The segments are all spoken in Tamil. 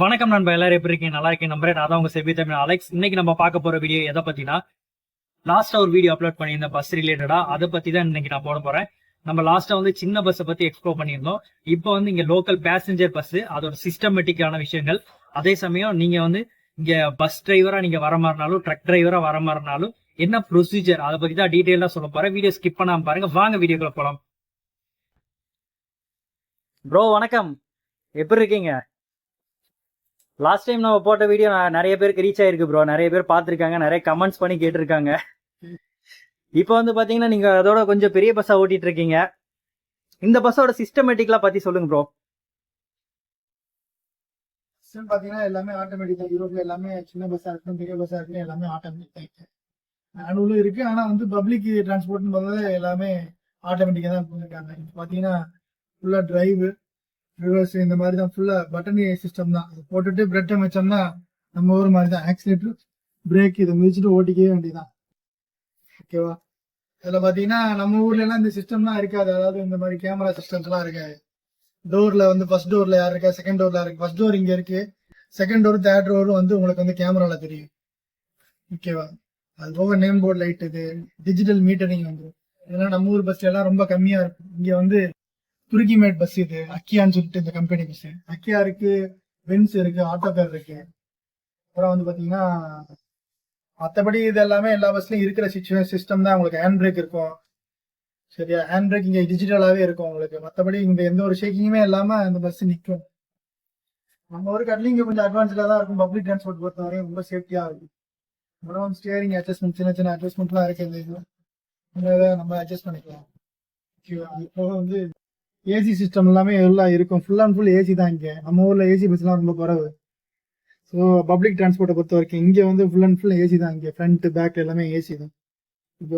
வணக்கம் நண்பா, எல்லாரும் எப்படி இருக்கீங்க? நல்லா இருக்கேன் நம்புறேன். நான் தான் உங்க செபி தமிழ் அலெக்ஸ். இன்னைக்கு நம்ம பார்க்க போற வீடியோ எதை பத்தினா, லாஸ்டா ஒரு வீடியோ அப்லோட் பண்ணியிருந்தேன் பஸ் ரிலேட்டடா. அதை பத்தி தான் இன்னைக்கு நான் போட போறேன். நம்ம லாஸ்டா சின்ன பஸ்ஸை பத்தி எக்ஸ்ப்ளோர் பண்ணியிருந்தோம். இப்போ இங்க லோக்கல் பேசஞ்சர் பஸ், அதோட சிஸ்டமேட்டிக்கான விஷயங்கள். அதே சமயம் நீங்க இங்க பஸ் டிரைவரா நீங்க வர மாதிரினாலும் ட்ரக் டிரைவரா வர மாதிரினாலும் என்ன ப்ரொசீஜர், அதை பத்தி தான் டீடைலா சொல்ல போறேன். வீடியோ ஸ்கிப் பண்ணாம பாருங்க. வாங்க வீடியோக்குள்ள போலாம். ப்ரோ வணக்கம், எப்படி இருக்கீங்க? லாஸ்ட் டைம் நம்ம போட்ட வீடியோ நிறைய பேருக்கு ரீச் ஆயிருக்கு ப்ரோ. நிறைய பேர் பார்த்துருக்காங்க, நிறைய கமெண்ட்ஸ் பண்ணி கேட்டிருக்காங்க. இப்போ பாத்தீங்கன்னா நீங்க அதோட கொஞ்சம் பெரிய பஸ்ஸா ஓட்டிட்டு இருக்கீங்க. இந்த பஸ்ஸோட சிஸ்டமேட்டிக்லாம் பத்தி சொல்லுங்க ப்ரோ. சிஸ்டம் பாத்தீங்கன்னா எல்லாமே ஆட்டோமேட்டிக்கா. யூரோப்ல எல்லாமே சின்ன பஸ்ஸா இருக்கட்டும் பெரிய பஸ்ஸா இருக்கட்டும் எல்லாமே ஆட்டோமேட்டிக் மேனுவலும் இருக்கு. ஆனா பப்ளிக் டிரான்ஸ்போர்ட்னு பார்த்தா எல்லாமே ஆட்டோமேட்டிக்கா தான் பண்ணிருக்காங்க. பாத்தீங்கன்னா ஃபுல்லா டிரைவ் ரிவர்ஸ் இந்த மாதிரி தான், ஃபுல்லா பட்டன் சிஸ்டம் தான். போட்டுட்டு பிரெட்டை வச்சோம்னா நம்ம ஊர் மாதிரி தான், ஆக்சிலேட்டர் பிரேக் இதை மிதிச்சுட்டு ஓட்டிக்கவே வேண்டியதான். ஓகேவா? இதுல பாத்தீங்கன்னா நம்ம ஊர்ல எல்லாம் இந்த சிஸ்டம்லாம் இருக்காது. அதாவது இந்த மாதிரி கேமரா சிஸ்டம்ஸ் எல்லாம் இருக்காது. டோர்ல ஃபர்ஸ்ட் டோர்ல யார் இருக்கா, செகண்ட் டோர்ல இருக்கு. ஃபர்ஸ்ட் டோர் இங்க இருக்கு, செகண்ட் டோர் தேர்ட் டோர் உங்களுக்கு கேமரால தெரியும். ஓகேவா? அது போக நேம் போர்டு லைட், இது டிஜிட்டல் மீட்டரிங் இதெல்லாம் நம்ம ஊர் பஸ்ல எல்லாம் ரொம்ப கம்மியா இருக்கும். இங்க துருக்கி மேட் பஸ், இது அக்கியான்னு சொல்லிட்டு இந்த கம்பெனி பஸ். அக்கியா இருக்கு, பென்ஸ் இருக்கு, ஆட்டோகார் இருக்கு. அப்புறம் பாத்தீங்கன்னா மற்றபடி இது எல்லாமே எல்லா பஸ்லயும் இருக்கிற சிஸ்டம் தான். உங்களுக்கு ஹேண்ட் பிரேக் இருக்கும். சரியா? ஹேண்ட் பிரேக் இங்க டிஜிட்டலாவே இருக்கும் உங்களுக்கு. மற்றபடி இங்க எந்த ஒரு ஷேக்கிங்குமே இல்லாம அந்த பஸ் நிற்கும். நம்ம ஒரு கடலையும் இங்க கொஞ்சம் அட்வான்ஸ்டா தான் இருக்கும். பப்ளிக் டிரான்ஸ்போர்ட் பொறுத்த வரையும் ரொம்ப சேஃப்டியா இருக்கும். அப்புறம் ஸ்டியரிங் அட்ஜஸ்ட்மெண்ட், சின்ன சின்ன அட்ஜஸ்ட்மெண்ட்லாம் இருக்கு. இந்த இது நம்ம அட்ஜஸ்ட் பண்ணிக்கலாம். இப்போ ஏசி சிஸ்டம் எல்லாமே எல்லாம் இருக்கும். ஃபுல் அண்ட் ஃபுல் ஏசி தான். இங்க நம்ம ஊர்ல ஏசி பஸ் எல்லாம் ரொம்ப குறைவு. ஸோ பப்ளிக் டிரான்ஸ்போர்ட்டை பொறுத்த வரைக்கும் இங்க ஃபுல் அண்ட் ஃபுல் ஏசி தான். இங்க ஃப்ரண்ட் பேக் எல்லாமே ஏசி தான்.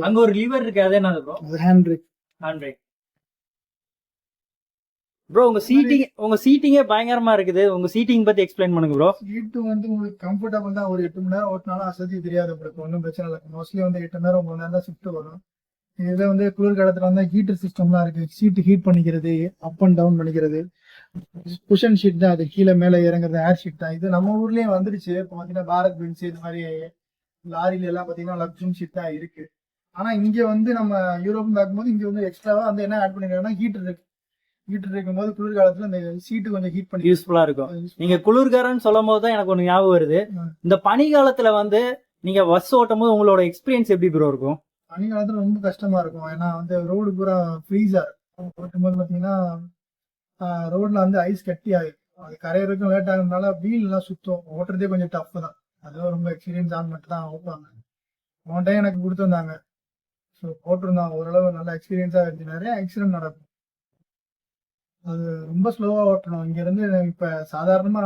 அங்க ஒரு லிவர் இருக்கு, அது என்னது ப்ரோ? அது hand brake. Hand brake. Bro உங்க சீட்டிங்கே பயங்கரமா இருக்குது. உங்க சீட்டிங் பத்தி எக்ஸ்பிளைன் பண்ணுங்க ப்ரோ. சீட்டு உங்களுக்கு கம்ஃபர்டபுள் தான். ஒரு 8 மணி நேரம் ஓட்டினாலும் அசதி தெரியாது உங்களுக்கு. ஒன்றும் பிரச்சனை இல்லை. மோஸ்ட்லி 8 மணி நேரம் 9 மணி நேரம் தான் ஷிஃப்ட் வரும். இதுல குளிர்காலத்துல ஹீட்டர் சிஸ்டம்லாம் இருக்கு. சீட்டு ஹீட் பண்ணிக்கிறது, அப் அண்ட் டவுன் பண்ணிக்கிறது. குஷன் ஷீட் தான், அது கீழே மேல இறங்குறது ஏர் ஷீட் தான். இது நம்ம ஊர்லயும் வந்துருச்சு. இப்போ பாத்தீங்கன்னா பாரத் பென்ஸ் இது மாதிரி லாரில எல்லாம் பாத்தீங்கன்னா லக்ஸுரி ஷீட் தான் இருக்கு. ஆனா இங்க நம்ம யூரோப் பார்க்கும்போது இங்க எக்ஸ்ட்ராவா என்ன ஆட் பண்ணிருக்காங்கன்னா ஹீட்டர் இருக்கு. ஹீட்டர் இருக்கும் போது குளிர்காலத்துல இந்த சீட்டு கொஞ்சம் ஹீட் பண்ணி யூஸ்ஃபுல்லா இருக்கும். நீங்க குளிர்காரன்னு சொல்லும் போது தான் எனக்கு ஒண்ணு ஞாபகம் வருது. இந்த பனி காலத்துல நீங்க பஸ் ஓட்டும் போது உங்களோட எக்ஸ்பீரியன்ஸ் எப்படி ப்ரோ இருக்கும்? பனி காலத்துல ரொம்ப கஷ்டமா இருக்கும். ஏன்னா ரோடு பூரா ஃப்ரீஸா ஓட்டும்போது பாத்தீங்கன்னா ரோட்ல ஐஸ் கட்டி ஆகும். அது கரையிறதுக்கும் லேட் ஆகுறதுனால வீல் எல்லாம் சுத்தம். ஓட்டுறதே கொஞ்சம் டஃப் தான். அதுவும் ரொம்ப எக்ஸ்பீரியன்ஸ் ஆன் மட்டும் தான் ஓட்டுவாங்க. ஒன் டைம் எனக்கு கொடுத்துருந்தாங்க. ஸோ போட்டிருந்தாங்க. ஓரளவு நல்ல எக்ஸ்பீரியன்ஸா இருந்துச்சு. நிறைய ஆக்சிடென்ட் நடக்கும். அது ரொம்ப ஸ்லோவா ஓட்டணும். இங்க இருந்து இப்ப சாதாரணமா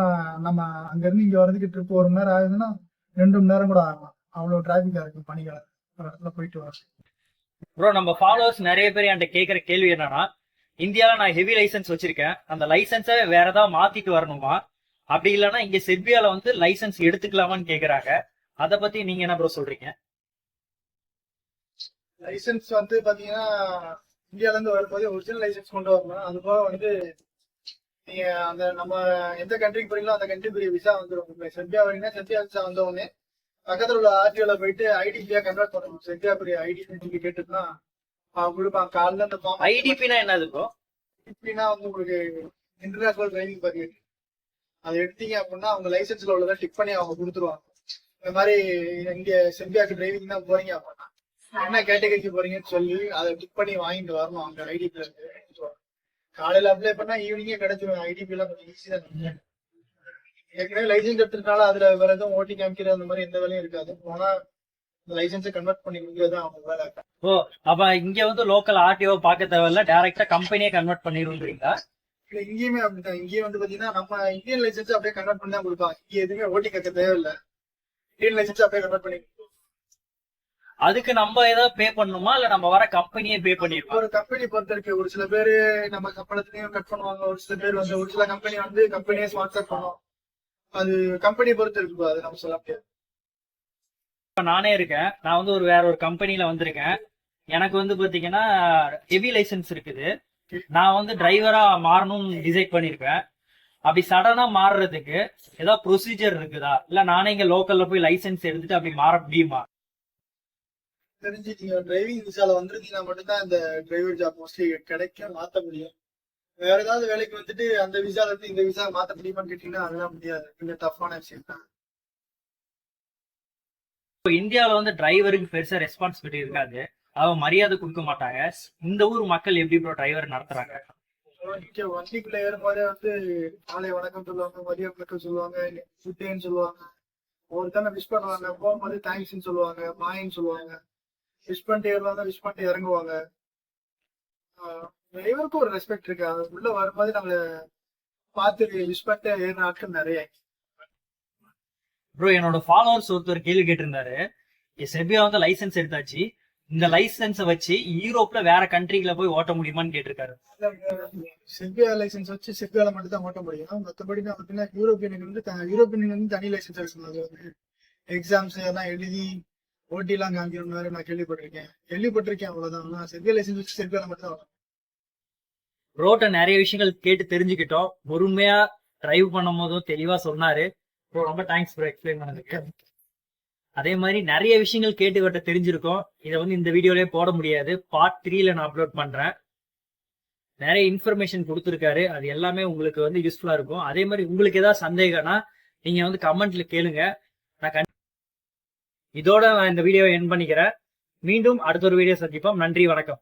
நம்ம அங்க இருந்து இங்க வரதுக்கு ட்ரிப் 1 மணி நேரம் ஆகுதுன்னா 2 மணி நேரம் கூட ஆகலாம். அவ்வளவு டிராபிக்கா இருக்கும் பனிக்காலம். இடத்துல போயிட்டு வர. ப்ரோ நம்ம ஃபாலோவர்ஸ் நிறைய பேர் என்கிட்ட கேட்கிற கேள்வி என்னன்னா, இந்தியாவில நான் ஹெவி லைசன்ஸ் வச்சிருக்கேன், அந்த லைசன்ஸை வேற ஏதாவது மாத்திட்டு வரணுமா, அப்படி இல்லைன்னா இங்க செர்பியால லைசன்ஸ் எடுத்துக்கலாமான்னு கேக்குறாங்க. அதை பத்தி நீங்க என்ன ப்ரோ சொல்றீங்க? லைசன்ஸ் பாத்தீங்கன்னா இந்தியால இருந்து வரும்போது ஒரிஜினல் லைசன்ஸ் கொண்டு வரணும். அது போக நீங்க அந்த நம்ம எந்த கண்ட்ரிக்கு போறீங்களோ அந்த கண்ட்ரிக்குரிய விசா வந்துடும். செர்பியா வரீங்கன்னா செர்பியா விசா வந்த உடனே பக்கத்துல உள்ள ஆர்டிஓல போயிட்டு ஐடிபியா கன்வெர்ட் பண்ணணும். செர்பியாக்குரிய ஐடி நீங்க கேட்டுனா அவங்க கொடுப்பாங்க. காலைல அந்த ஃபார்ம். ஐடிபினா என்னது ப்ரோ? ஐடிபினா உங்களுக்கு இன்டர்நேஷனல் டிரைவிங் பர்மிட். அதை எடுத்தீங்க அப்படின்னா அவங்க லைசன்ஸ்ல உள்ளதை டிக் பண்ணி அவங்க கொடுத்துருவாங்க. இந்த மாதிரி இங்க செர்பியாக்கு டிரைவிங் தான் போறீங்க அப்படின்னா என்ன கேட்டகரிக்கு போறீங்கன்னு சொல்லி அதை டிக் பண்ணி வாங்கிட்டு வரணும். அங்க ஐடிபில இருந்து காலையில அப்ளை பண்ணா ஈவினிங்கே கிடைச்சிடும். ஐடிபி எல்லாம் கொஞ்சம் ஈஸி தான். ஏற்கனவே லைசன்ஸ் எடுத்துருக்கனால அதுல வேற எதுவும் ஓட்டி காமிக்கிற அந்த மாதிரி எந்த வேலையும் இருக்காது. போனா லைசன்ஸை கன்வெர்ட் பண்ணி கொடுக்கறது அவங்க வேலை. ஓ, அப்ப இங்க லோக்கல் ஆர்டிஓ பார்க்க தேவையில்ல, டைரக்டா கம்பெனியே கன்வெர்ட் பண்ணிடுறீங்களா? இல்ல இங்கேயுமே அப்படிதான். இங்கேயும் பாத்தீங்கன்னா நம்ம இந்தியன் லைசன்ஸ் அப்படியே கன்வெர்ட் பண்ணி தான் கொடுப்பாங்க. இங்க எதுவுமே ஓட்டி கட்ட தேவையில்லை. இந்தியன் லைசன்ஸ் அப்படியே கன்வெர்ட் பண்ணி. அதுக்கு நம்ம ஏதாவது பே பண்ணணுமா, இல்ல நம்ம வர கம்பெனியே பே பண்ணிருக்கோம்? ஒரு கம்பெனி பொறுத்த இருக்கு. ஒரு சில பேரு நம்ம சம்பளத்திலையும் கட் பண்ணுவாங்க. ஒரு சில பேர் ஒரு சில கம்பெனி கம்பெனியே ஸ்பான்சர் பண்ணுவோம். அது கம்பெனி பொறுத்து இருக்கு. அது நம்ம சொல்ல முடியாது. நானே இருக்கேன். நான் வேற ஒரு கம்பெனில வந்திருக்கேன். எனக்கு பாத்தீங்கன்னா ஹெவி லைசன்ஸ் இருக்குது. நான் டிரைவரா மாறணும்னு டிசைட் பண்ணிருக்கேன். அப்படி சடனா மாறுறதுக்கு ஏதாவது ப்ரொசீஜர் இருக்குதா, இல்ல நானே இங்க லோக்கல்ல போய் லைசென்ஸ் எடுத்துட்டு அப்படி மாற முடியுமா? தெரிஞ்சு நீங்க டிரைவிங் விசால வந்துருந்தீங்கன்னா மட்டும்தான் இந்த டிரைவர் ஜாப் மோஸ்ட்லி கிடைக்க மாத்த முடியும். வேற ஏதாவது வேலைக்கு வந்துட்டு அந்த விசால இருந்து இந்த விசா மாத்த முடியுமான்னு கேட்டீங்கன்னா அதெல்லாம் முடியாது. கொஞ்சம் டஃப்பான விஷயம் தான். இப்போ இந்தியாவில வந்து டிரைவருக்கு பெருசா ரெஸ்பான்சிபிலிட்டி இருக்காது, அவங்க மரியாதை கொடுக்க மாட்டாங்க. இந்த ஊர் மக்கள் எப்படி ப்ரோ டிரைவர் நடத்துறாங்க? இங்க வண்டிக்குள்ள ஏறும்போதே வந்து காலை வணக்கம் சொல்லுவாங்க, மதிய வணக்கம் சொல்லுவாங்க, சுட்டேன்னு சொல்லுவாங்க. ஒருத்தனை விஷ் பண்ணுவாங்க, போகும்போது தேங்க்ஸ்ன்னு சொல்லுவாங்க, மாயின்னு சொல்லுவாங்க. விஷ் பண்ணிட்டு ஏறுவாங்க, விஷ் பண்ணிட்டு இறங்குவாங்க. டிரைவருக்கும் ஒரு ரெஸ்பெக்ட் இருக்கு. அது உள்ள வரும்போது நம்மள பார்த்து விஷ் பண்ணிட்டு ஏறின ஆட்கள் நிறைய. ப்ரோ என்னோட ஃபாலோவர்ஸ் ஒருத்தர் கேள்வி கேட்டிருந்தாரு, செபியா வந்து லைசென்ஸ் எடுத்தாச்சு, இந்த லைசென்ஸை வச்சு யூரோப்ல வேற கண்ட்ரில போய் ஓட்ட முடியுமான்னு கேட்டிருக்காரு. செர்பியா லைசென்ஸ் வச்சு செர்பியால மட்டும் தான் ஓட்ட முடியும். மற்றபடி பார்த்தீங்கன்னா யூரோப்பியன் வந்து தனி லைசென்ஸ் எடுக்கணும். அது வந்து எக்ஸாம்ஸ் எல்லாம் எழுதி ஓட்டிலாம் காமிக்கணும்னு நான் கேள்விப்பட்டிருக்கேன் அவ்வளவுதான். ஆனா செர்பியா லைசென்ஸ் வச்சு செர்பியால மட்டும் தான். ப்ரோட்ட நிறைய விஷயங்கள் கேட்டு தெரிஞ்சுக்கிட்டோம். பொறுமையா டிரைவ் பண்ணும் போதும் தெளிவா சொன்னாரு. ப்ரோ ரொம்ப தேங்க்ஸ் ப்ரோ எக்ஸ்பிளைன் பண்ணதுக்கு. அதே மாதிரி நிறைய விஷயங்கள் கேட்டு தெரிஞ்சிருக்கோம். இதை வந்து இந்த வீடியோலயே போட முடியாது, பார்ட் 3ல நான் அப்லோட் பண்றேன். நிறைய இன்ஃபர்மேஷன் கொடுத்துருக்காரு, அது எல்லாமே உங்களுக்கு வந்து யூஸ்ஃபுல்லா இருக்கும். அதே மாதிரி உங்களுக்கு ஏதாவது சந்தேகம்னா நீங்க வந்து கமெண்ட்ல கேளுங்க. இதோட நான் இந்த வீடியோவை எண்ட் பண்ணிக்கிறேன். மீண்டும் அடுத்த ஒரு வீடியோ சந்திப்போம். நன்றி, வணக்கம்.